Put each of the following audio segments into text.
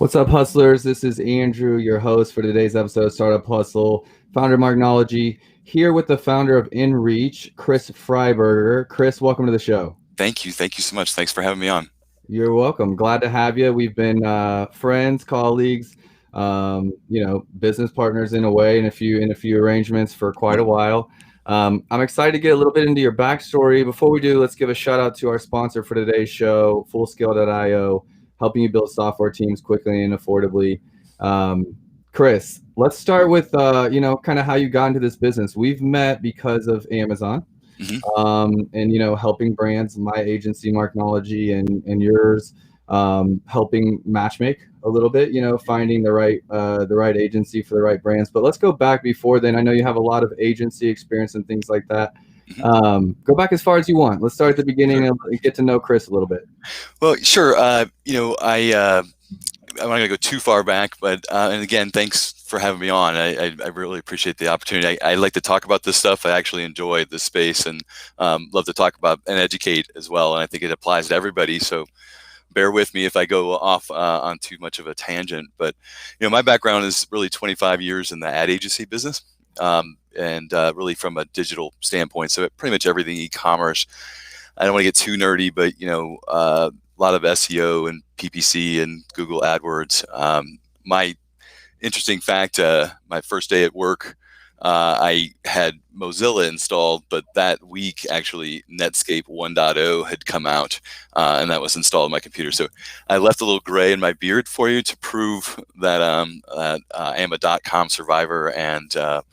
What's up, hustlers? This is Andrew, your host for today's episode of Startup Hustle, founder of Marknology, here with the founder of nReach, Chris Fryburger. Chris, welcome to the show. Thank you. Thank you so much. Thanks for having me on. You're welcome. Glad to have you. We've been friends, colleagues, business partners in a way, in a few arrangements for quite a while. I'm excited to get a little bit into your backstory. Before we do, let's give a shout out to our sponsor for today's show, Fullscale.io, helping you build software teams quickly and affordably. Chris, let's start with kind of how you got into this business. We've met because of Amazon. And helping brands, my agency Marknology and yours, helping matchmake a little bit, finding the right agency for the right brands. But let's go back before then. I know you have a lot of agency experience and things like that. Go back as far as you want. Let's start at the beginning and get to know Chris a little bit. Well, sure. I'm not going to go too far back, but and again, thanks for having me on. I really appreciate the opportunity. I like to talk about this stuff. I actually enjoy this space and love to talk about and educate as well. And I think it applies to everybody. So bear with me if I go off on too much of a tangent. But my background is really 25 years in the ad agency business, and really from a digital standpoint. So pretty much everything e-commerce. I don't want to get too nerdy, but a lot of SEO and PPC and Google AdWords. My interesting fact, my first day at work, I had Mozilla installed, but that week actually Netscape 1.0 had come out, and that was installed on my computer. So I left a little gray in my beard for you to prove that I am a .com survivor and the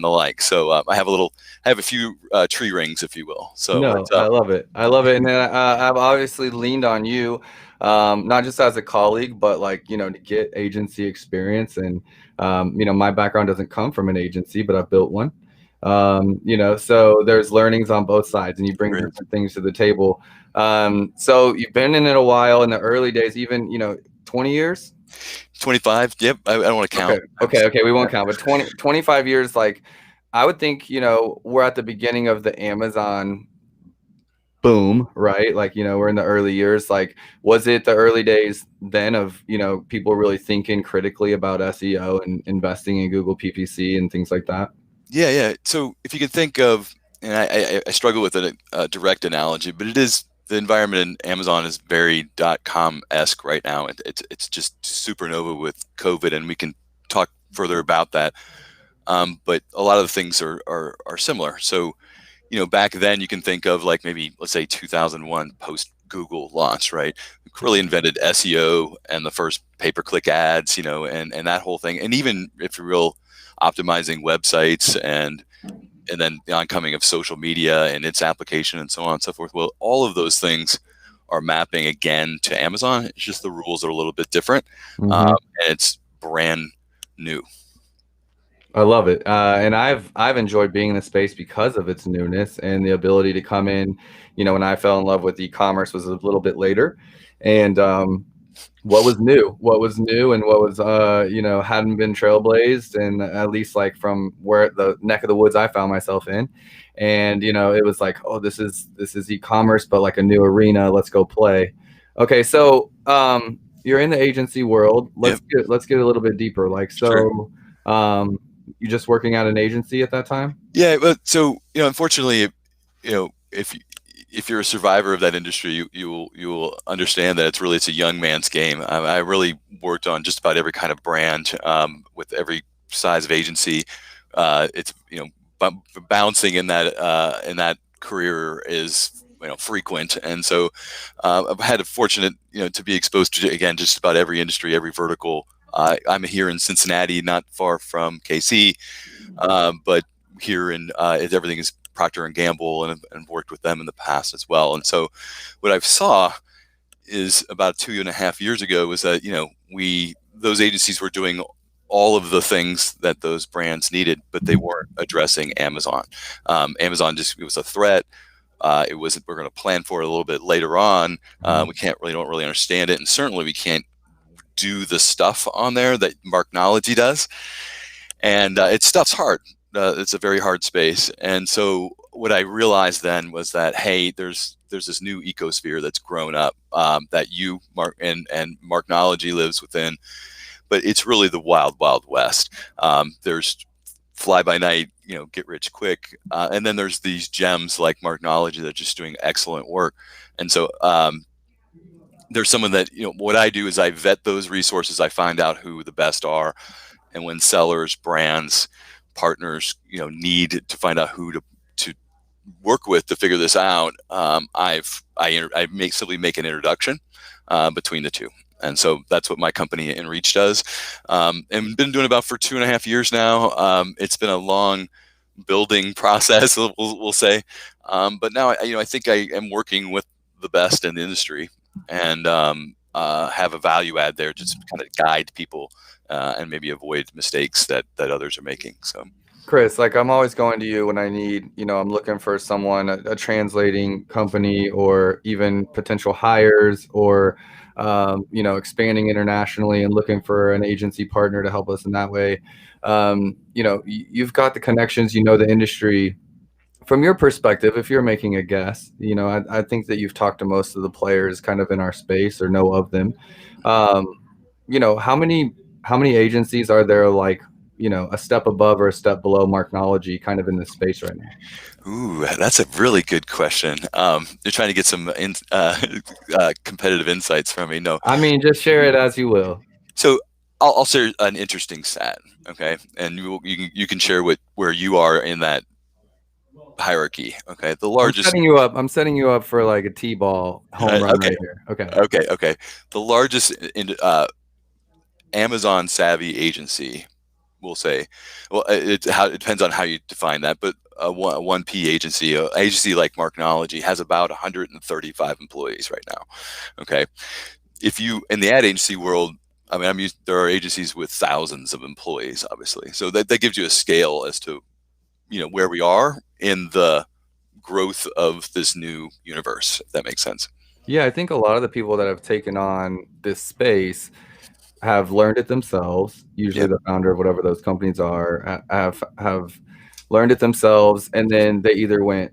like. So I have a few tree rings, if you will. So no, I love it. And I've obviously leaned on you, not just as a colleague, but to get agency experience. And my background doesn't come from an agency, but I've built one. So there's learnings on both sides, and you bring different things to the table. So you've been in it a while. In the early days, even 20 years. 25. Yep. I don't want to count. Okay. We won't count, but 25 years. I would think, we're at the beginning of the Amazon boom, right? We're in the early years. Was it the early days then of, people really thinking critically about SEO and investing in Google PPC and things like that? Yeah. So if you can think of, and I struggle with a direct analogy, but it is, the environment in Amazon is very .com-esque right now. It's just supernova with COVID, and we can talk further about that. But a lot of the things are similar. So, back then you can think of maybe, let's say 2001 post Google launch, right? We really invented SEO and the first pay-per-click ads, and that whole thing. And even if you're real optimizing websites and then the oncoming of social media and its application and so on and so forth. Well, all of those things are mapping again to Amazon. It's just the rules are a little bit different, and it's brand new. I love it, and I've enjoyed being in the space because of its newness and the ability to come in. When I fell in love with e-commerce was a little bit later, and what was new, and what was hadn't been trailblazed, and at least from where the neck of the woods I found myself in, and it was oh, this is e-commerce, but a new arena. Let's go play. Okay, so you're in the agency world. Let's get a little bit deeper. Sure. You're just working at an agency at that time? Yeah, but so unfortunately, if you're a survivor of that industry, you will understand that it's a young man's game. I really worked on just about every kind of brand, with every size of agency. It's bouncing in that career is frequent, and so I've had a fortunate to be exposed to, again, just about every industry, every vertical. I'm here in Cincinnati, not far from KC, but here in everything is Procter and Gamble, and worked with them in the past as well. And so what I saw is about 2.5 years ago was that those agencies were doing all of the things that those brands needed, but they weren't addressing Amazon. Amazon it was a threat. It wasn't. We're going to plan for it a little bit later on. We don't really understand it, and certainly we can't do the stuff on there that Marknology does. And stuff's hard. It's a very hard space. And so what I realized then was that, hey, there's there's this new ecosphere that's grown up, that you, Mark, and Marknology lives within, but it's really the wild, wild west. There's fly by night, get rich quick, and then there's these gems like Marknology that are just doing excellent work. And so there's someone that, what I do is I vet those resources. I find out who the best are, and when sellers, brands, partners, need to find out who to work with to figure this out, I simply make an introduction between the two. And so that's what my company nReach does, and been doing about for 2.5 years now. It's been a long building process, we'll say, but now I think I am working with the best in the industry, and have a value add there, just to kind of guide people and maybe avoid mistakes that others are making. So. Chris, like I'm always going to you when I need, I'm looking for someone, a translating company, or even potential hires, or, expanding internationally and looking for an agency partner to help us in that way. You've got the connections, the industry. From your perspective, if you're making a guess, I think that you've talked to most of the players kind of in our space, or know of them. How many agencies are there, like, a step above or a step below Marknology kind of in this space right now? Ooh, that's a really good question. You're trying to get some competitive insights from me. No, I mean, just share it as you will. So I'll share an interesting stat, okay, and you can share where you are in that hierarchy. Okay, the largest. I'm setting you up for like a T-ball home run Okay, right here. okay. The largest Amazon savvy agency, we'll say. Well, it depends on how you define that, but a 1P agency, an agency like Marknology, has about 135 employees right now. Okay, if you in the ad agency world, there are agencies with thousands of employees, obviously. So that gives you a scale as to, where we are in the growth of this new universe, if that makes sense. Yeah, I think a lot of the people that have taken on this space have learned it themselves. Usually Yeah. the founder of whatever those companies are have learned it themselves, and then they either went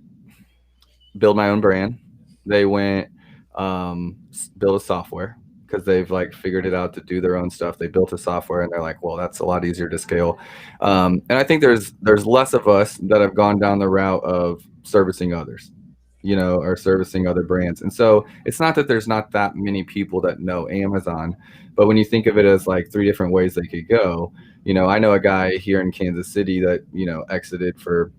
build my own brand, they went build a software, because they've like figured it out to do their own stuff. They built a software and they're like, well, that's a lot easier to scale. And I think there's less of us that have gone down the route of servicing others, or servicing other brands. And so it's not that there's not that many people that know Amazon, but when you think of it as like 3 different ways they could go, I know a guy here in Kansas City that, exited for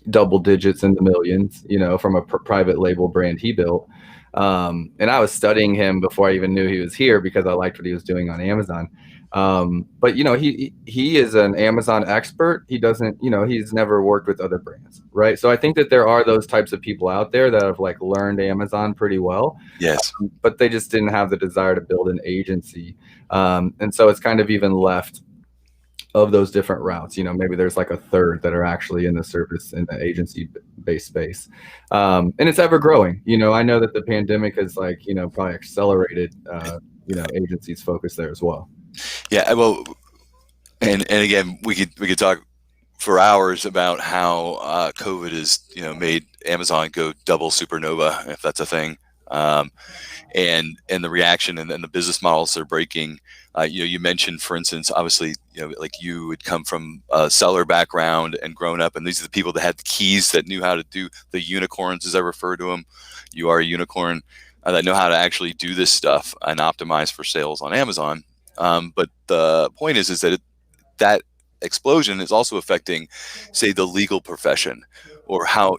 double digits in the millions, from a private label brand he built. And I was studying him before I even knew he was here, because I liked what he was doing on Amazon. But he is an Amazon expert. He doesn't, he's never worked with other brands, right? So I think that there are those types of people out there that have like learned Amazon pretty well. Yes. But they just didn't have the desire to build an agency. And so it's kind of even left of those different routes. Maybe there's like a third that are actually in the service in the agency based space. And it's ever growing. I know that the pandemic has like, probably accelerated, agencies focus there as well. Yeah. Well, and again, we could talk for hours about how COVID has, made Amazon go double supernova, if that's a thing. And the reaction and the business models they're breaking. You mentioned, for instance, obviously, like you had come from a seller background and grown up, and these are the people that had the keys, that knew how to do the unicorns, as I refer to them. You are a unicorn, that know how to actually do this stuff and optimize for sales on Amazon. But the point is that that explosion is also affecting, say, the legal profession, or how,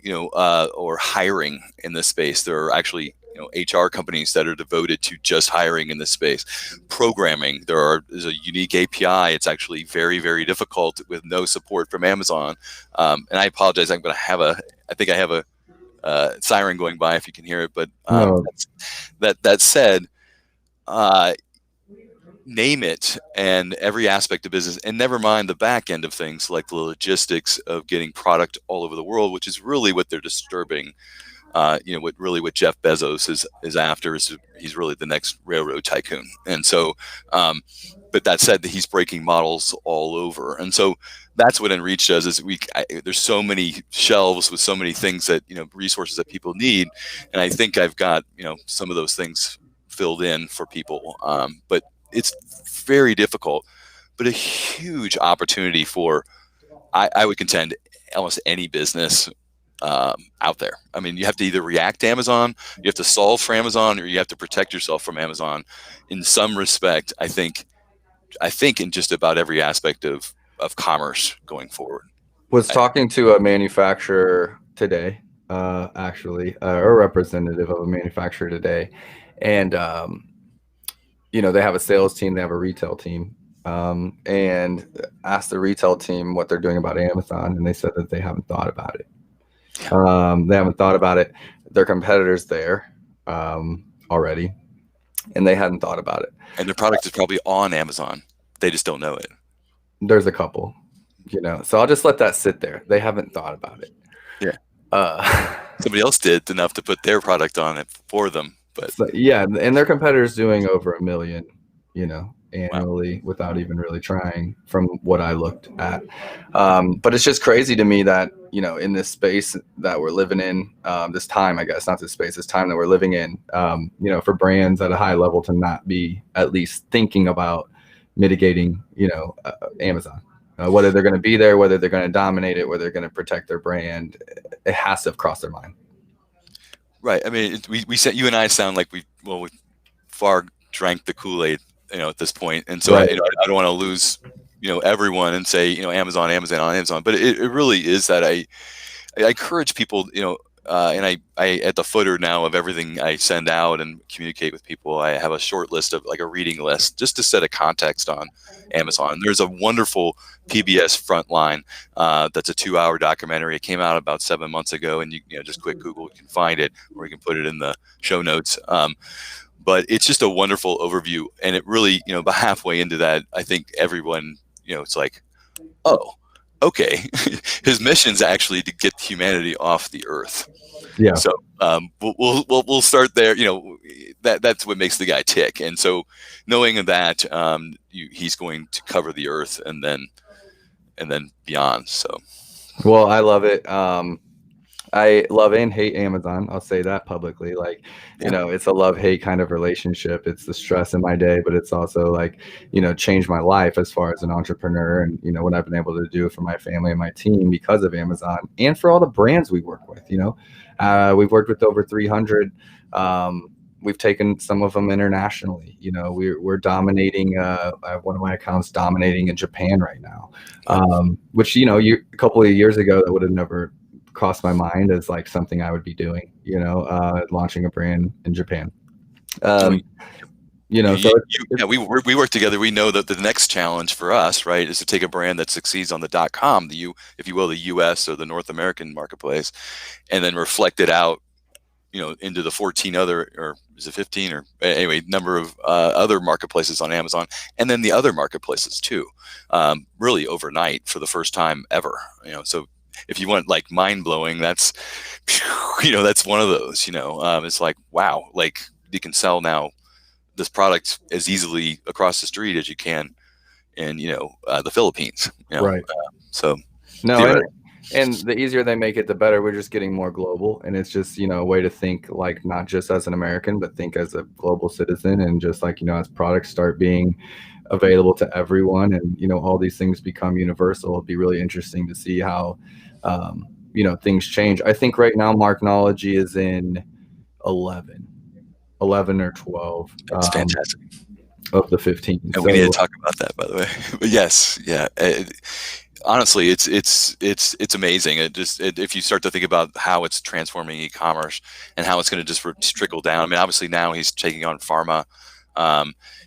or hiring in this space. There are actually, HR companies that are devoted to just hiring in this space. Programming, there's a unique API. It's actually very, very difficult with no support from Amazon. And I apologize. I think I have a siren going by, if you can hear it. But No. that said, name it, and every aspect of business, and never mind the back end of things, like the logistics of getting product all over the world, which is really what they're disturbing what Jeff Bezos is after is he's really the next railroad tycoon. And so, but that said, that he's breaking models all over. And so that's what nReach does is there's so many shelves with so many things that, resources that people need. And I think I've got, some of those things filled in for people. But it's very difficult, but a huge opportunity for, I would contend, almost any business out there. I mean, you have to either react to Amazon, you have to solve for Amazon, or you have to protect yourself from Amazon. In some respect, I think in just about every aspect of commerce going forward. Was talking to a manufacturer today, actually, or a representative of a manufacturer today, and they have a sales team, they have a retail team, and asked the retail team what they're doing about Amazon, and they said that they haven't thought about it. They haven't thought about it. Their competitors there already, and they hadn't thought about it. And their product is probably on Amazon. They just don't know it. There's a couple, so I'll just let that sit there. They haven't thought about it. Yeah. Somebody else did enough to put their product on it for them. But so, yeah, and their competitors doing over $1 million, annually, wow, without even really trying, from what I looked at. But it's just crazy to me that, in this space that we're living in, this time, I guess, not this space, this time that we're living in, for brands at a high level to not be at least thinking about mitigating, Amazon. Whether they're going to be there, whether they're going to dominate it, whether they're going to protect their brand, it has to have crossed their mind. Right. I mean, we said, you and I sound like we far drank the Kool-Aid, at this point. And so right. I don't want to lose, everyone and say, Amazon. But it really is that I encourage people, and I at the footer now of everything I send out and communicate with people, I have a short list of like a reading list just to set a context on Amazon. There's a wonderful PBS Frontline that's a 2-hour documentary. It came out about 7 months ago, and you just quick Google, you can find it, or you can put it in the show notes. But it's just a wonderful overview, and it really, about halfway into that, I think everyone, it's like, oh, okay, his mission's actually to get humanity off the earth. Yeah. So we'll start there. That's what makes the guy tick. And so knowing that he's going to cover the earth and then beyond. So, well, I love it. I love and hate Amazon. I'll say that publicly. Like, it's a love-hate kind of relationship. It's the stress in my day, but it's also like, changed my life as far as an entrepreneur and, what I've been able to do for my family and my team because of Amazon and for all the brands we work with. We've worked with over 300. We've taken some of them internationally. We're dominating. I have one of my accounts dominating in Japan right now, which, a couple of years ago, that would have never crossed my mind as like something I would be doing, launching a brand in Japan. We work together. We know that the next challenge for us, right, is to take a brand that succeeds on the .com, if you will, the U.S. or the North American marketplace, and then reflect it out, into the 14 other, or is it 15, or anyway, number of other marketplaces on Amazon, and then the other marketplaces too, really overnight for the first time ever. So if you want like mind blowing, that's one of those. It's like, wow, like you can sell now this product as easily across the street as you can in the Philippines. Right. So no, and the easier they make it, the better. We're just getting more global, and it's just a way to think like not just as an American, but think as a global citizen, and just like as products start being available to everyone, and all these things become universal. It'll be really interesting to see how things change. I think right now Marknology is in 11 or 12. That's fantastic. Of the 15. And we need to talk about that, by the way. But yes, yeah. Honestly, it's amazing. If you start to think about how it's transforming e-commerce and how it's going to just trickle down. I mean, obviously now he's taking on pharma.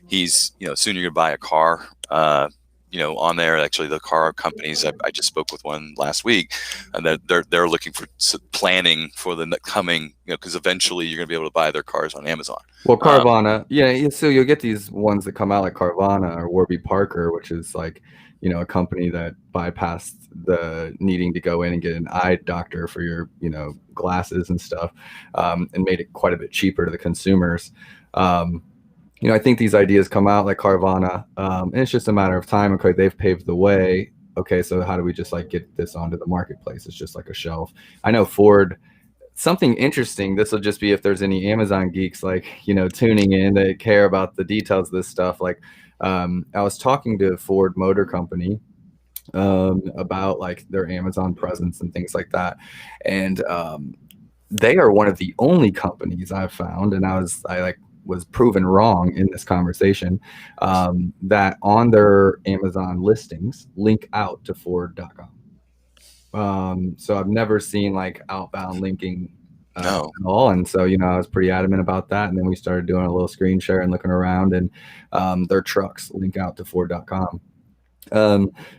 He's soon you're going to buy a car. On there, actually, the car companies. I just spoke with one last week, and they're looking for planning for the coming. Because eventually you're going to be able to buy their cars on Amazon. Well, Carvana, so you'll get these ones that come out like Carvana or Warby Parker, which is like, a company that bypassed the needing to go in and get an eye doctor for your, glasses and stuff, and made it quite a bit cheaper to the consumers. I think these ideas come out like Carvana, and it's just a matter of time. Okay, they've paved the way. Okay, so how do we just like get this onto the marketplace? It's just like a shelf. I know Ford. Something interesting. This will just be if there's any Amazon geeks like tuning in that care about the details of this stuff. Like, I was talking to Ford Motor Company about like their Amazon presence and things like that, and they are one of the only companies I've found, and I was proven wrong in this conversation, that on their Amazon listings link out to Ford.com. So I've never seen like outbound linking at all, and so I was pretty adamant about that. And then we started doing a little screen share and looking around, and their trucks link out to Ford.com.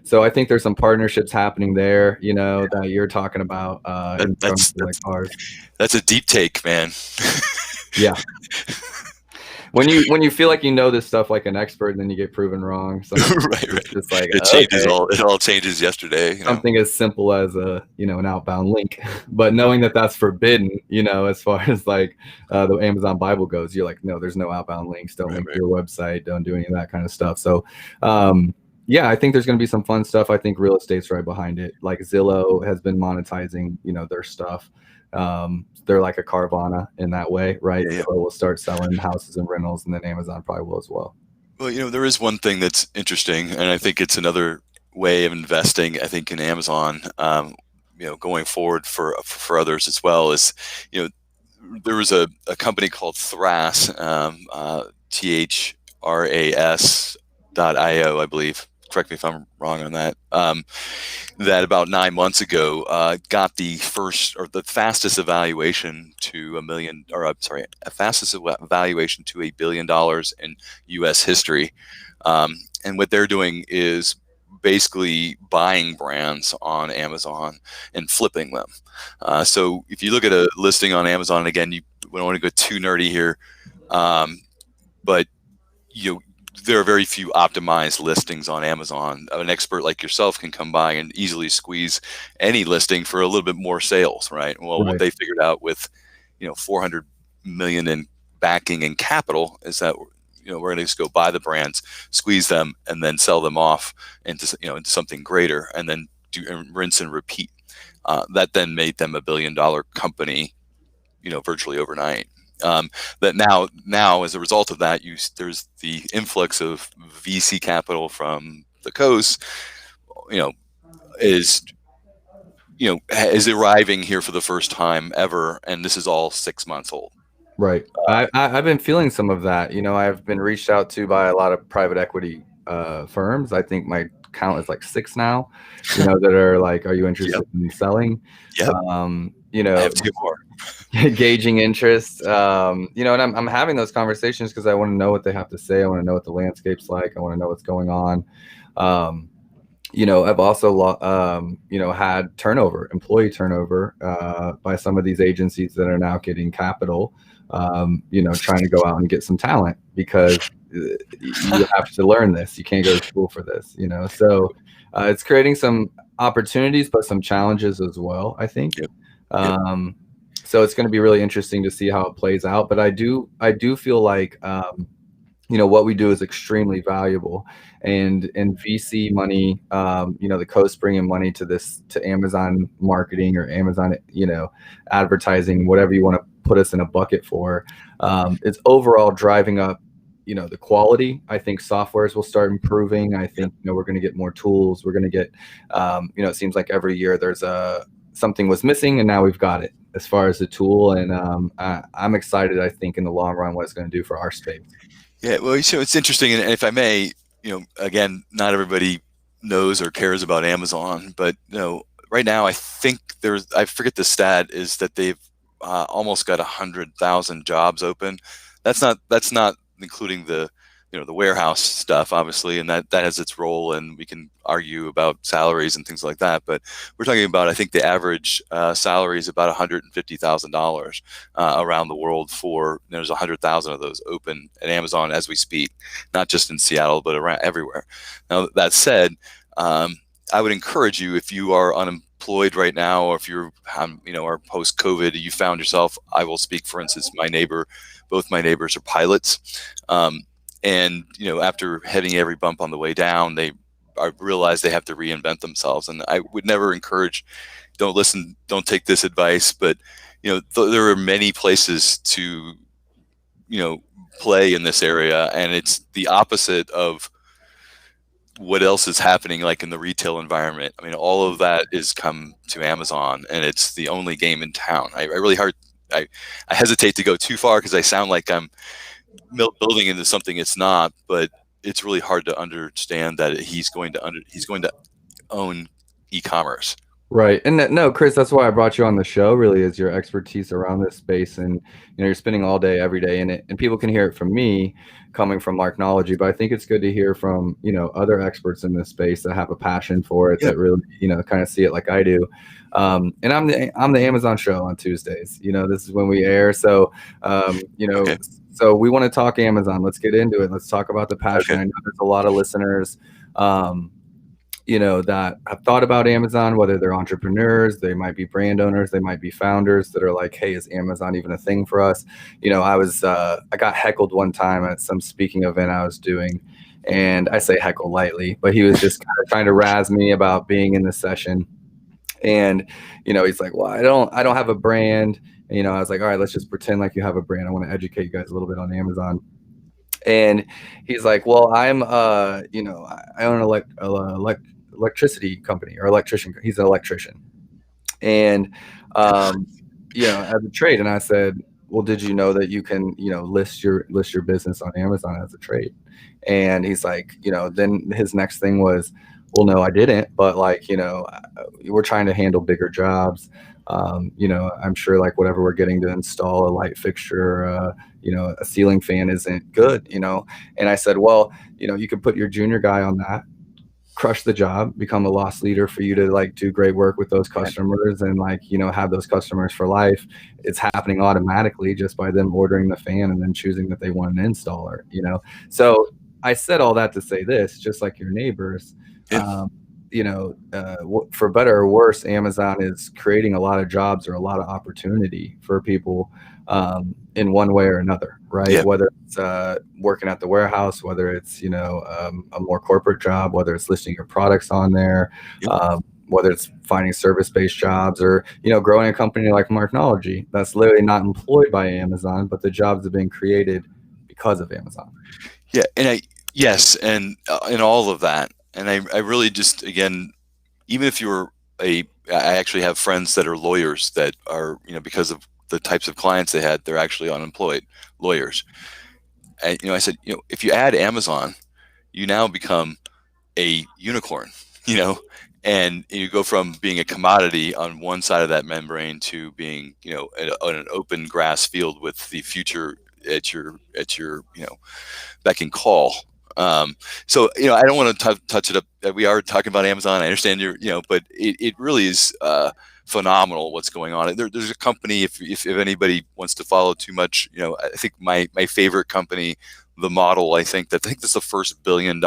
So I think there's some partnerships happening there, that you're talking about in terms of like cars. That's a deep take, man. Yeah. When you feel like this stuff like an expert, and then you get proven wrong. Right. It's just like it changes it all changes yesterday. Something as simple as an outbound link, but knowing that that's forbidden, as far as like the Amazon Bible goes, you're like, no, there's no outbound links. Don't link to your website. Don't do any of that kind of stuff. So, yeah, I think there's going to be some fun stuff. I think real estate's right behind it. Like Zillow has been monetizing, their stuff. They're like a Carvana in that way, right? Yeah. So we'll start selling houses and rentals, and then Amazon probably will as well. Well, there is one thing that's interesting, and I think it's another way of investing, I think, in Amazon, going forward for others as well, is, there was a company called Thras, THRAS.io, I believe. Correct me if I'm wrong on that. That about 9 months ago got the fastest evaluation to fastest evaluation to $1 billion in U.S. history. And what they're doing is basically buying brands on Amazon and flipping them. So if you look at a listing on Amazon, again, we don't want to go too nerdy here, but there are very few optimized listings on Amazon. An expert like yourself can come by and easily squeeze any listing for a little bit more sales, right? Well, what they figured out with, $400 million in backing and capital is that, we're going to just go buy the brands, squeeze them, and then sell them off into something greater, and then rinse and repeat. That then made them $1 billion company, virtually overnight. That now as a result of that, there's the influx of VC capital from the coast, is arriving here for the first time ever, and this is all 6 months old. Right. I've been feeling some of that. I've been reached out to by a lot of private equity firms. I think my count is like 6 now, that are like, are you interested in selling? Yep. I have 2 more. Gauging interest, and I'm having those conversations because I want to know what they have to say. I want to know what the landscape's like. I want to know what's going on. I've also had employee turnover by some of these agencies that are now getting capital, trying to go out and get some talent, because you have to learn this. You can't go to school for this, so it's creating some opportunities, but some challenges as well, I think. Yep. So it's going to be really interesting to see how it plays out. But I do feel like, what we do is extremely valuable, and VC money, the coast bringing money to Amazon marketing or Amazon, advertising, whatever you want to put us in a bucket for, is overall driving up, the quality. I think softwares will start improving. I think, we're going to get more tools. We're going to get, it seems like every year there's something was missing, and now we've got it as far as the tool. And I'm excited, I think, in the long run, what it's going to do for our space. Yeah, well, it's interesting. And if I may, again, not everybody knows or cares about Amazon, but, right now, I think I forget the stat, is that they've almost got 100,000 jobs open. That's not including the warehouse stuff, obviously, and that has its role, and we can argue about salaries and things like that. But we're talking about, I think the average salary is about $150,000 around the world. There's 100,000 of those open at Amazon as we speak, not just in Seattle, but around everywhere. Now, that said, I would encourage you, if you are unemployed right now, or if you're, are post-COVID, you found yourself. I will speak, for instance, both my neighbors are pilots, and after hitting every bump on the way down, I realize they have to reinvent themselves. And I would never encourage, don't take this advice, but there are many places to play in this area, and it's the opposite of what else is happening, like in the retail environment. I mean, all of that is come to Amazon, and it's the only game in town. I hesitate to go too far because I sound like I'm building into something it's not, but it's really hard to understand that he's going to own e-commerce. Right. And no, Chris, that's why I brought you on the show, really, is your expertise around this space. And, you're spending all day, every day in it. And people can hear it from me coming from Marknology, but I think it's good to hear from, other experts in this space that have a passion for it, that really, kind of see it like I do. And I'm the Amazon show on Tuesdays. This is when we air. So, Okay. so we want to talk Amazon. Let's get into it. Let's talk about the passion. Okay. I know there's a lot of listeners, that have thought about Amazon, whether they're entrepreneurs, they might be brand owners, they might be founders that are like, hey, is Amazon even a thing for us? I got heckled one time at some speaking event I was doing, and I say heckle lightly, but he was just kind of trying to razz me about being in the session. And, he's like, well, I don't have a brand. And, I was like, all right, let's just pretend like you have a brand. I want to educate you guys a little bit on Amazon. And he's like, well, I own an electricity company, or electrician. He's an electrician. And, as a trade. And I said, well, did you know that you can, list your business on Amazon as a trade? And he's like, then his next thing was, well, no, I didn't. But we're trying to handle bigger jobs. I'm sure like whatever we're getting to install a light fixture, a ceiling fan isn't good, And I said, well, you could put your junior guy on that, crush the job, become a loss leader for you to like do great work with those customers, and have those customers for life. It's happening automatically just by them ordering the fan and then choosing that they want an installer, So I said all that to say this, just like your neighbors, Yeah. For better or worse, Amazon is creating a lot of jobs or a lot of opportunity for people, in one way or another, right? Yeah. Whether it's working at the warehouse, whether it's a more corporate job, whether it's listing your products on there, Yep. whether it's finding service-based jobs, or growing a company like Marknology that's literally not employed by Amazon, but the jobs have been created because of Amazon. Yeah. Yes, and in all of that. And I really just, again, even if I actually have friends that are lawyers that are, because of the types of clients they had, they're actually unemployed lawyers. And, I said, if you add Amazon, you now become a unicorn, and you go from being a commodity on one side of that membrane to being, on an open grass field with the future at your beck and call. So I don't want to touch it up. We are talking about Amazon. I understand but it really is phenomenal what's going on. There's a company, if anybody wants to follow too much, I think my favorite company, the model, I think this is the first $1 billion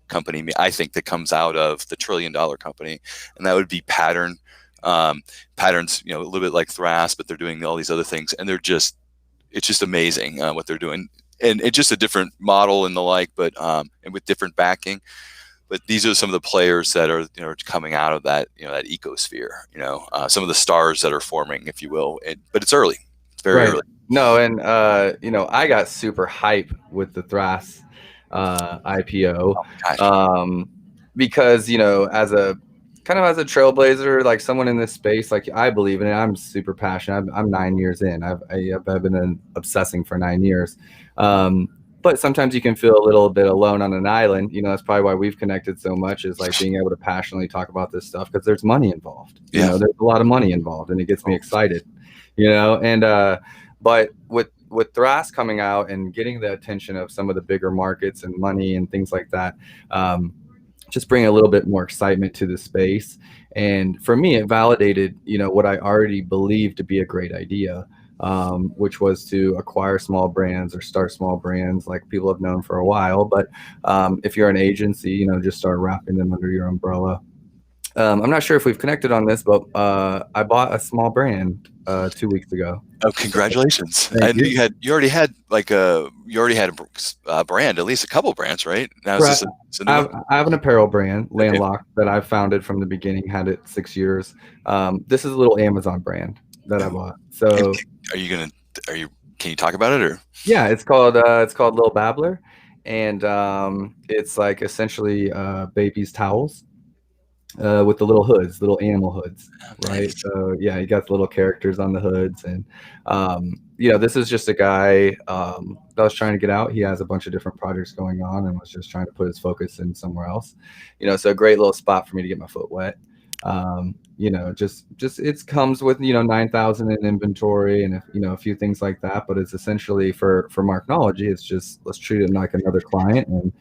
company, I think, that comes out of the $1 trillion company, and that would be Pattern. Pattern's a little bit like Thras, but they're doing all these other things, and it's just amazing what they're doing. And it's just a different model and the like, but and with different backing. But these are some of the players that are coming out of that that ecosphere. Some of the stars that are forming, if you will. But it's early. It's very early. No, and I got super hype with the Thras IPO, because as a trailblazer, like someone in this space, like I believe in it. I'm super passionate. I'm 9 years in. I've been obsessing for 9 years. But sometimes you can feel a little bit alone on an island. That's probably why we've connected so much, is like being able to passionately talk about this stuff, because there's money involved. There's a lot of money involved, and it gets me excited. And but with Thras coming out and getting the attention of some of the bigger markets and money and things like that, just bring a little bit more excitement to the space. And for me, it validated, what I already believed to be a great idea. which was to acquire small brands or start small brands like people have known for a while. But if you're an agency, just start wrapping them under your umbrella. I'm not sure if we've connected on this, but I bought a small brand 2 weeks ago. Oh, So congratulations! thank I knew you. you already had like you already had a brand, at least a couple brands, right? Now is Right. this a new one? I have an apparel brand, Okay. Landlocked, that I founded from the beginning. Had it 6 years. This is a little Amazon brand that I Oh, bought. and So are you gonna? Are you? Can you talk about it or? yeah, it's called Lil Babbler, and it's like essentially baby's towels with the little hoods, little animal hoods, right? Nice. So yeah, you got the little characters on the hoods, and this is just a guy that was trying to get out. He has a bunch of different projects going on, and was just trying to put his focus in somewhere else. So a great little spot for me to get my foot wet. Just it comes with 9,000 in inventory and a few things like that, but it's essentially for Marknology. It's just let's treat it like another client and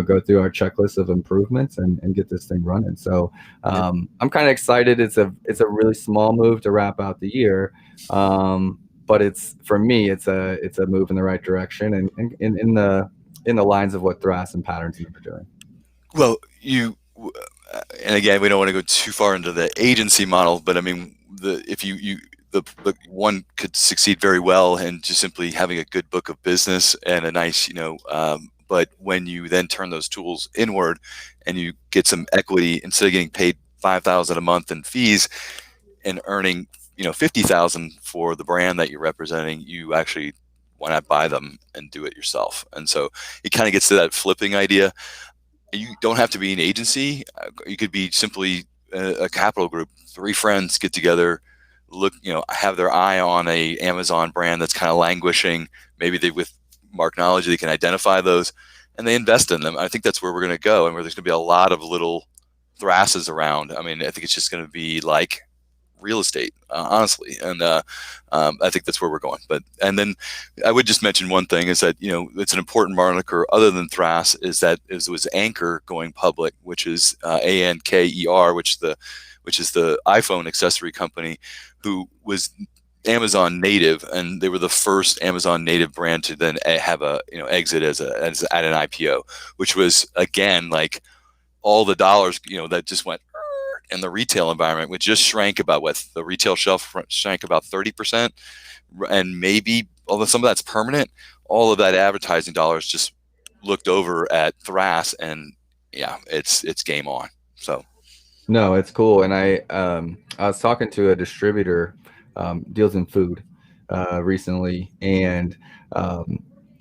go through our checklist of improvements and get this thing running. So Yeah. I'm kind of excited. It's a really small move to wrap out the year, but it's for me it's a move in the right direction and in the lines of what Thras and Patterns are doing. Well, and again, we don't want to go too far into the agency model, but I mean, if the one could succeed very well and just simply having a good book of business and a nice, but when you then turn those tools inward and you get some equity instead of getting paid 5,000 a month in fees and earning 50,000 for the brand that you're representing, you actually why not buy them and do it yourself? And so it kind of gets to that flipping idea. You don't have to be an agency. You could be simply a capital group. Three friends get together, look, have their eye on a Amazon brand that's kind of languishing. Maybe with Marknology, they can identify those and they invest in them. I think that's where we're going to go, and where there's going to be a lot of little Thrasses around. I mean, I think it's just going to be like real estate, honestly, and I think that's where we're going. And then I would just mention one thing is that it's an important moniker other than Thras is that it was Anker going public, which is Anker, which is the iPhone accessory company, who was Amazon native, and they were the first Amazon native brand to then have a exit as at an IPO, which was again like all the dollars that just went in the retail environment, which just shrank about the retail shelf shrank about 30%, and maybe although some of that's permanent, all of that advertising dollars just looked over at Thras, and yeah, it's game on. So No, it's cool. And I was talking to a distributor, deals in food, recently, and I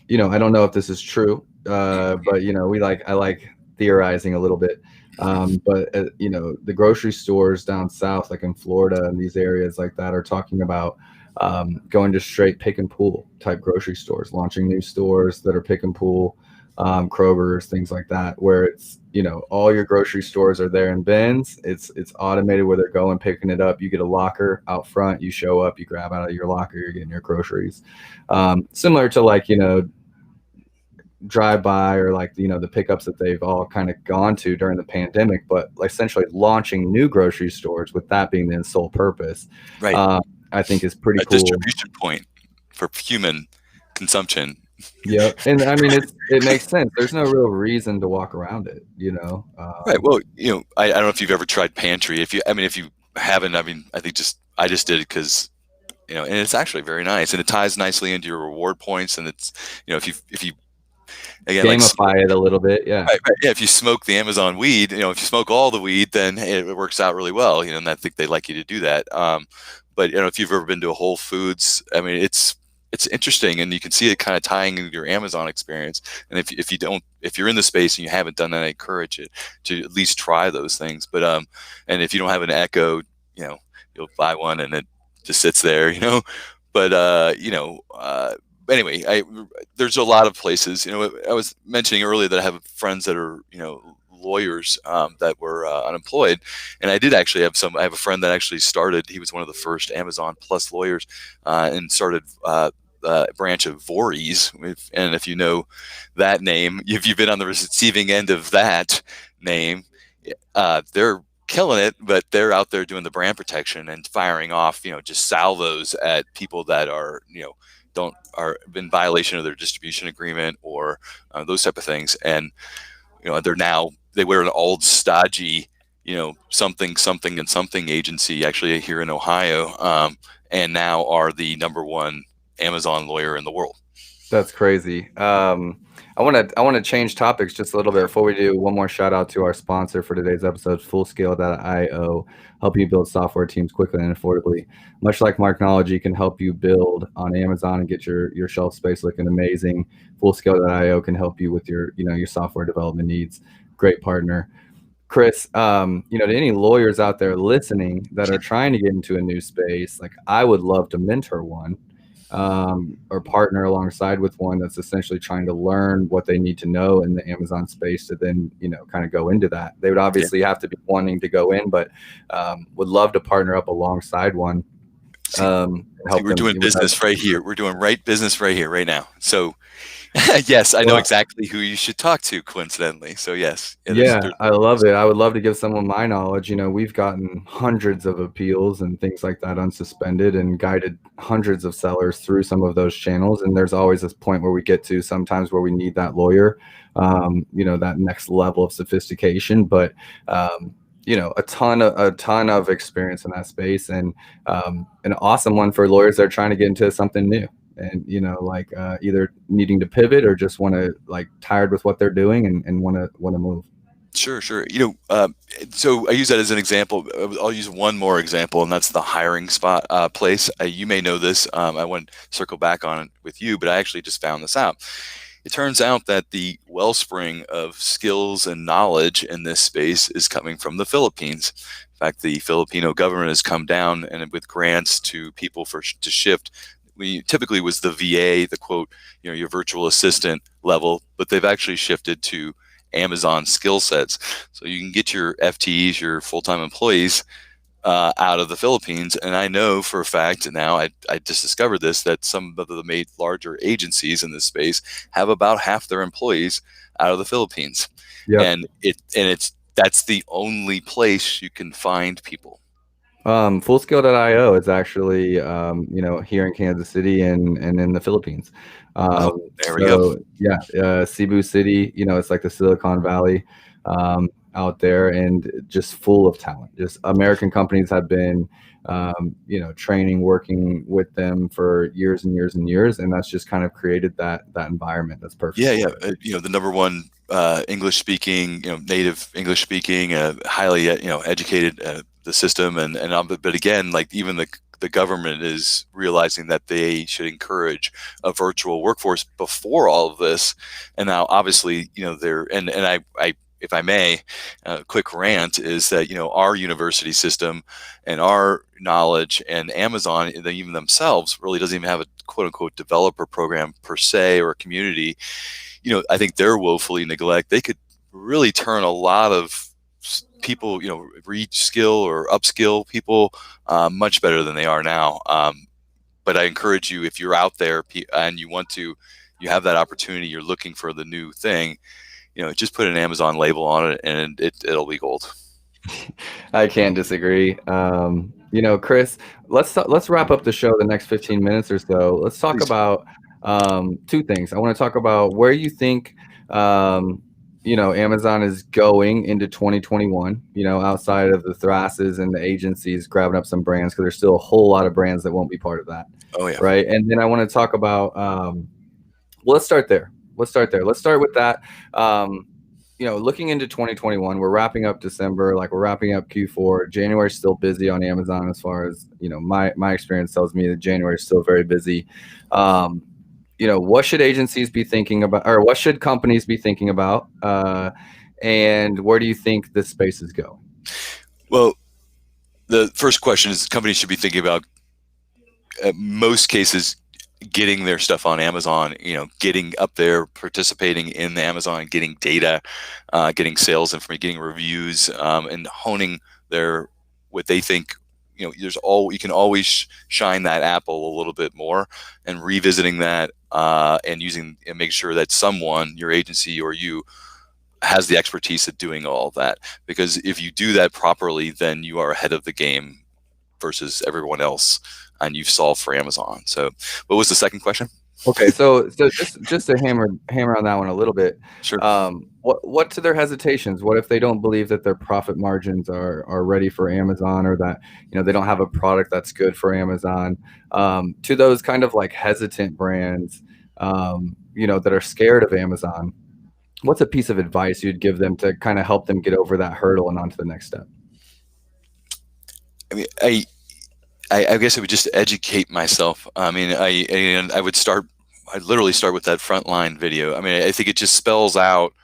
don't know if this is true, but I like theorizing a little bit. But the grocery stores down south, like in Florida and these areas like that, are talking about going to straight pick and pull type grocery stores, launching new stores that are pick and pull, Kroger's, things like that, where it's all your grocery stores are there in bins. It's automated where they're going, picking it up. You get a locker out front. You show up, you grab out of your locker, you're getting your groceries. Similar to like drive by or like the pickups that they've all kind of gone to during the pandemic, but essentially launching new grocery stores with that being the sole purpose. right, I think is pretty a cool. distribution point for human consumption. Yep. And I mean, it makes sense. There's no real reason to walk around it, Right. Well, I don't know if you've ever tried Pantry. If you haven't, I mean, I just did it because, and it's actually very nice, and it ties nicely into your reward points, and it's, if you again gamify it a little bit. Yeah. right, yeah, if you smoke the Amazon weed, if you smoke all the weed, then it works out really well, and I think they like you to do that. But if you've ever been to a Whole Foods, I mean, it's interesting, and you can see it kind of tying into your Amazon experience. And if you're in the space and you haven't done that, I encourage it to at least try those things. But and if you don't have an Echo, you'll buy one and it just sits there, But anyway, there's a lot of places. I was mentioning earlier that I have friends that are lawyers that were unemployed, and I did actually have some. I have a friend that actually started. He was one of the first Amazon Plus lawyers, and started branch of Voorhees. And if you know that name, if you've been on the receiving end of that name, they're killing it, but they're out there doing the brand protection and firing off, just salvos at people that are, don't are in violation of their distribution agreement or those type of things. And they wear an old stodgy, something something and something agency actually here in Ohio, and now are the number one Amazon lawyer in the world. That's crazy. I want to change topics just a little bit before we do. One more shout out to our sponsor for today's episode, Fullscale.io, help you build software teams quickly and affordably. Much like Marknology can help you build on Amazon and get your shelf space looking amazing. Fullscale.io can help you with your software development needs. Great partner. Chris, to any lawyers out there listening that are trying to get into a new space, like I would love to mentor one, or partner alongside with one that's essentially trying to learn what they need to know in the Amazon space to then, kind of go into that. They would obviously have to be wanting to go in, but would love to partner up alongside one. Help we're doing business right here. We're doing business right here, right now. So yes, I know exactly who you should talk to, coincidentally. So yes. I love it. I would love to give someone my knowledge. We've gotten hundreds of appeals and things like that unsuspended and guided hundreds of sellers through some of those channels. And there's always this point where we get to sometimes where we need that lawyer, that next level of sophistication. But a ton of experience in that space, and an awesome one for lawyers that are trying to get into something new. And either needing to pivot or just want to tired with what they're doing and want to move. Sure. So I use that as an example. I'll use one more example, and that's the hiring spot place. You may know this. I want to circle back on it with you, but I actually just found this out. It turns out that the wellspring of skills and knowledge in this space is coming from the Philippines. In fact, the Filipino government has come down and with grants to people to shift. We typically was the VA, the quote, your virtual assistant level, but they've actually shifted to Amazon skill sets. So you can get your FTEs, your full-time employees, out of the Philippines. And I know for a fact now, I just discovered this, that some of the larger agencies in this space have about half their employees out of the Philippines. Yep. And that's the only place you can find people. Fullscale.io is actually, here in Kansas City and in the Philippines. There we go. Yeah, Cebu City, it's like the Silicon Valley out there, and just full of talent. Just American companies have been, training, working with them for years and years and years, and that's just kind of created that environment that's perfect. Yeah. The number one English speaking, native English speaking, highly educated. The system but again, even the government is realizing that they should encourage a virtual workforce before all of this. And now obviously, I if I may, quick rant is that, our university system and our knowledge and Amazon, even themselves, really doesn't even have a quote unquote developer program per se or a community. I think they're woefully neglect. They could really turn a lot of people, reskill or upskill people much better than they are now. But I encourage you, if you're out there and you have that opportunity, you're looking for the new thing, just put an Amazon label on it and it'll be gold. I can't disagree. Chris, let's wrap up the show the next 15 minutes or so. Let's talk about two things. I want to talk about where you think Amazon is going into 2021, outside of the Thrases and the agencies grabbing up some brands, because there's still a whole lot of brands that won't be part of that. Oh, yeah. Right. And then I want to talk about, let's start there. Let's start with that. Looking into 2021, we're wrapping up December, we're wrapping up Q4. January's still busy on Amazon, as far as, my experience tells me that January is still very busy. What should agencies be thinking about, or what should companies be thinking about? And where do you think this space is going? Well, the first question is companies should be thinking about, most cases, getting their stuff on Amazon, getting up there, participating in the Amazon, getting data, getting sales information, getting reviews, and honing what they think. You can always shine that apple a little bit more, and revisiting that and making sure that someone, your agency or you, has the expertise at doing all of that. Because if you do that properly, then you are ahead of the game versus everyone else, and you've solved for Amazon. So, what was the second question? Okay, so just to hammer on that one a little bit, Sure. what to their hesitations? What if they don't believe that their profit margins are ready for Amazon, or that they don't have a product that's good for Amazon? To those kind of like hesitant brands, that are scared of Amazon, what's a piece of advice you'd give them to kind of help them get over that hurdle and onto the next step? I mean, I guess I would just educate myself. I mean, I would start. I'd literally start with that frontline video. I mean, I think it just spells out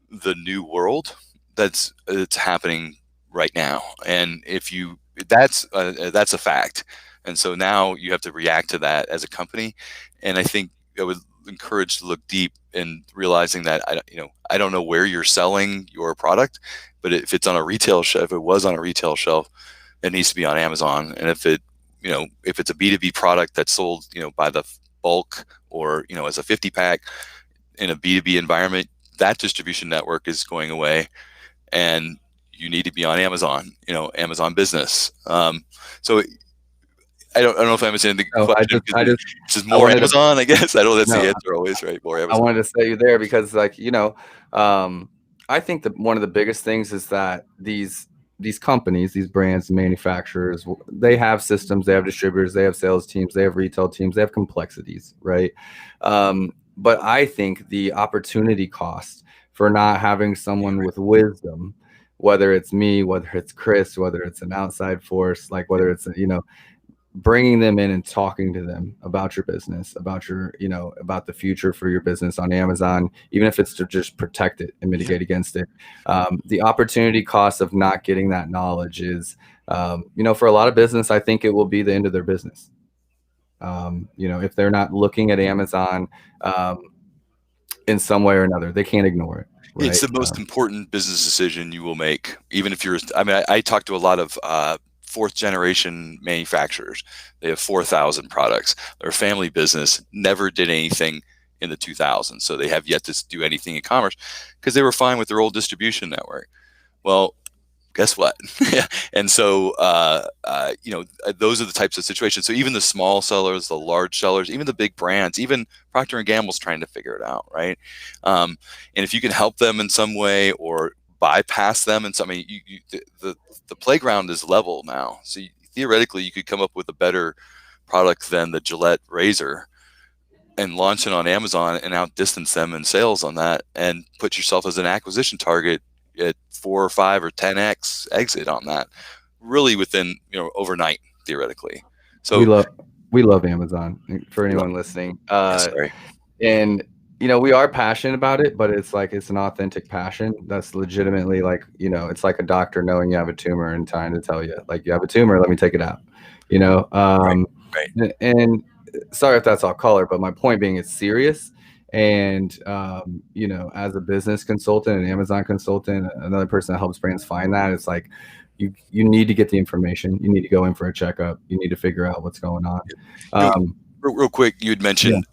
the new world that's happening right now, and if you that's a fact, and so now you have to react to that as a company, and I think I would encourage to look deep in realizing that I don't know where you're selling your product, but if it's on a retail shelf, if it was on a retail shelf, it needs to be on Amazon. And if it's a B2B product that's sold, by the bulk or, as a 50 pack in a B2B environment, that distribution network is going away, and you need to be on Amazon, Amazon Business. So I don't know if I understand the No, question. This is I more wanted to Amazon, I guess. I know that's no, the answer always, right? More I Amazon. wanted to say you there because, like, I think that one of the biggest things is that these companies, these brands, manufacturers, they have systems, they have distributors, they have sales teams, they have retail teams, they have complexities, right? But I think the opportunity cost for not having someone with wisdom, whether it's me, whether it's Chris, whether it's an outside force, like whether it's bringing them in and talking to them about your business, about about the future for your business on Amazon, even if it's to just protect it and mitigate against it. The opportunity cost of not getting that knowledge is, for a lot of business, I think it will be the end of their business. If they're not looking at Amazon in some way or another, they can't ignore it. It's Right. the most important business decision you will make, even if I talk to a lot of fourth generation manufacturers. They have 4,000 products. They're a family business, never did anything in the 2000s. So they have yet to do anything in commerce because they were fine with their old distribution network. Well, guess what? And so, those are the types of situations. So even the small sellers, the large sellers, even the big brands, even Procter and Gamble's trying to figure it out, right? And if you can help them in some way or bypass them in some, the playground is level now. So theoretically, you could come up with a better product than the Gillette razor and launch it on Amazon and outdistance them in sales on that, and put yourself as an acquisition target at 4 or 5 or 10x exit on that, really within overnight theoretically. So we love Amazon for anyone listening. Sorry. And we are passionate about it, but it's like it's an authentic passion that's legitimately like it's like a doctor knowing you have a tumor and trying to tell you, like, you have a tumor, let me take it out. Right. And sorry if that's all color, but my point being, it's serious. And as a business consultant, an Amazon consultant, another person that helps brands find that, it's like you need to get the information. You need to go in for a checkup. You need to figure out what's going on. Real quick, you had mentioned,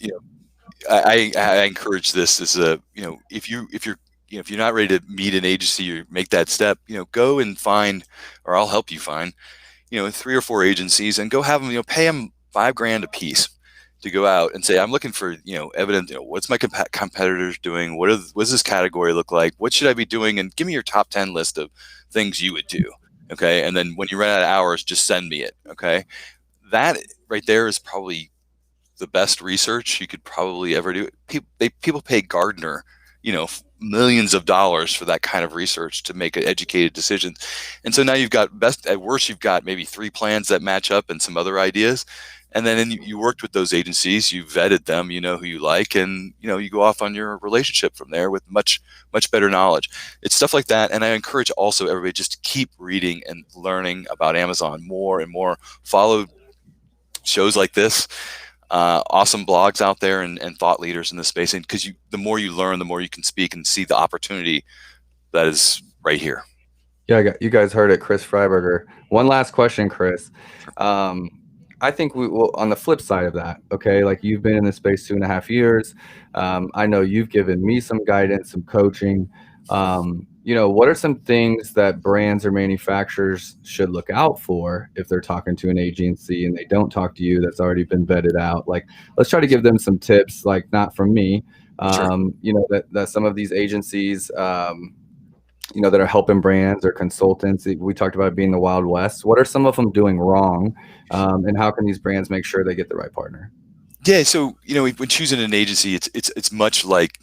I encourage this as if you're not ready to meet an agency or make that step, go and find, or I'll help you find, 3 or 4 agencies, and go have them, pay them $5,000 a piece to go out and say, I'm looking for, evidence, what's my competitors doing? What does this category look like? What should I be doing? And give me your top 10 list of things you would do. Okay. And then when you run out of hours, just send me it. Okay. That right there is probably the best research you could probably ever do. People pay Gardner, millions of dollars for that kind of research to make an educated decision. And so now you've got, at worst, you've got maybe 3 plans that match up and some other ideas. And then you worked with those agencies, you vetted them, you know who you like, and you go off on your relationship from there with much, much better knowledge. It's stuff like that. And I encourage also everybody just to keep reading and learning about Amazon more and more. Follow shows like this, awesome blogs out there, and thought leaders in this space. And because the more you learn, the more you can speak and see the opportunity that is right here. Yeah, you guys heard it, Chris Fryburger. One last question, Chris. I think we will, on the flip side of that, okay, like, you've been in this space 2.5 years. I know you've given me some guidance, some coaching. What are some things that brands or manufacturers should look out for if they're talking to an agency and they don't talk to you that's already been vetted out? Like, let's try to give them some tips, like not from me, Sure. that some of these agencies, that are helping brands or consultants, we talked about being the Wild West. What are some of them doing wrong? And how can these brands make sure they get the right partner? Yeah. So, when choosing an agency, it's much like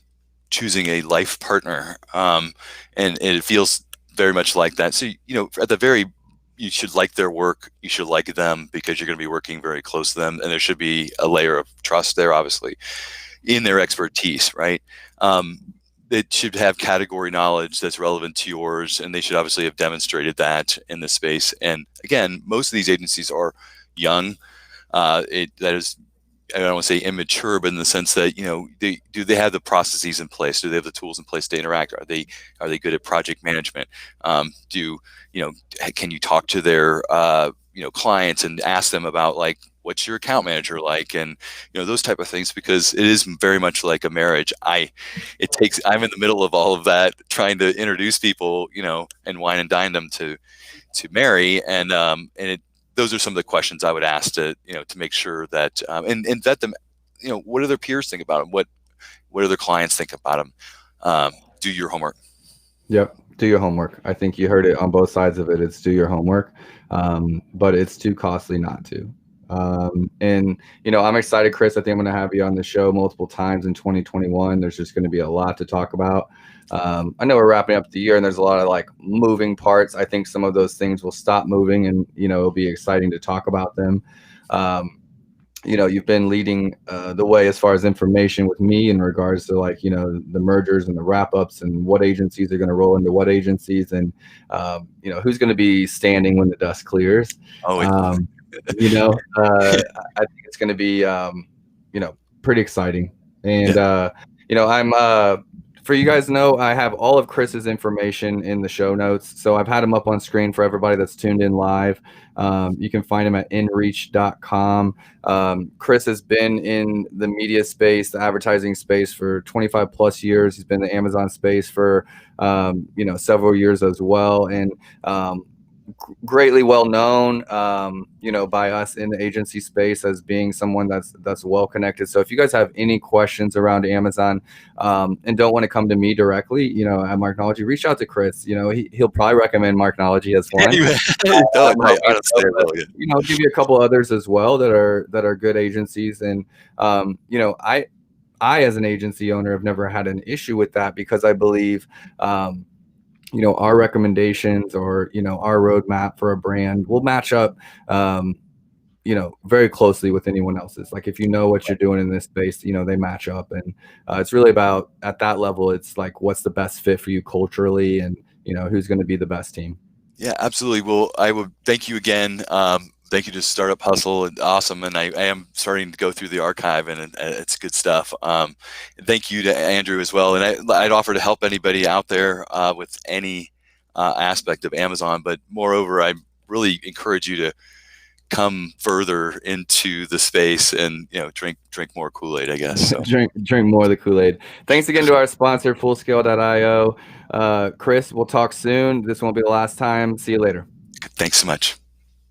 choosing a life partner. And it feels very much like that. So, at the very, you should like their work. You should like them because you're going to be working very close to them. And there should be a layer of trust there, obviously, in their expertise, right? It should have category knowledge that's relevant to yours, and they should obviously have demonstrated that in the space. And again, most of these agencies are young. That is, I don't want to say immature, but in the sense that do they have the processes in place? Do they have the tools in place to interact? Are they good at project management? Can you talk to their clients and ask them about, like, what's your account manager like, and those type of things, because it is very much like a marriage. I'm in the middle of all of that, trying to introduce people, and wine and dine them to marry, and those are some of the questions I would ask to make sure that and vet them. What do their peers think about them? What do their clients think about them? Do your homework. Yep. Do your homework. I think you heard it on both sides of it. It's do your homework, but it's too costly not to. And I'm excited, Chris. I think I'm going to have you on the show multiple times in 2021. There's just going to be a lot to talk about. I know we're wrapping up the year, and there's a lot of like moving parts. I think some of those things will stop moving, and it'll be exciting to talk about them. You've been leading the way as far as information with me in regards to, like, the mergers and the wrap ups and what agencies are going to roll into what agencies, and who's going to be standing when the dust clears. Oh, I think it's going to be pretty exciting. And I'm for you guys to know, I have all of Chris's information in the show notes. So I've had him up on screen for everybody that's tuned in live. You can find him at nReach.com. Chris has been in the media space, the advertising space, for 25 plus years. He's been in the Amazon space for several years as well, and greatly well known, by us in the agency space as being someone that's well connected. So if you guys have any questions around Amazon, and don't want to come to me directly, at Marknology, reach out to Chris. He'll probably recommend Marknology as one. Give you a couple others as well that are good agencies. And I as an agency owner have never had an issue with that, because I believe our recommendations or our roadmap for a brand will match up very closely with anyone else's. Like, if what you're doing in this space, they match up. And it's really about, at that level, it's like, what's the best fit for you culturally, and who's going to be the best team. Yeah, absolutely. Well, I would thank you again. Thank you to Startup Hustle. Awesome. And I am starting to go through the archive, and it's good stuff. Thank you to Andrew as well. And I'd offer to help anybody out there with any aspect of Amazon. But moreover, I really encourage you to come further into the space and drink more Kool-Aid, I guess. So. drink more of the Kool-Aid. Thanks again to our sponsor, Fullscale.io. Chris, we'll talk soon. This won't be the last time. See you later. Thanks so much.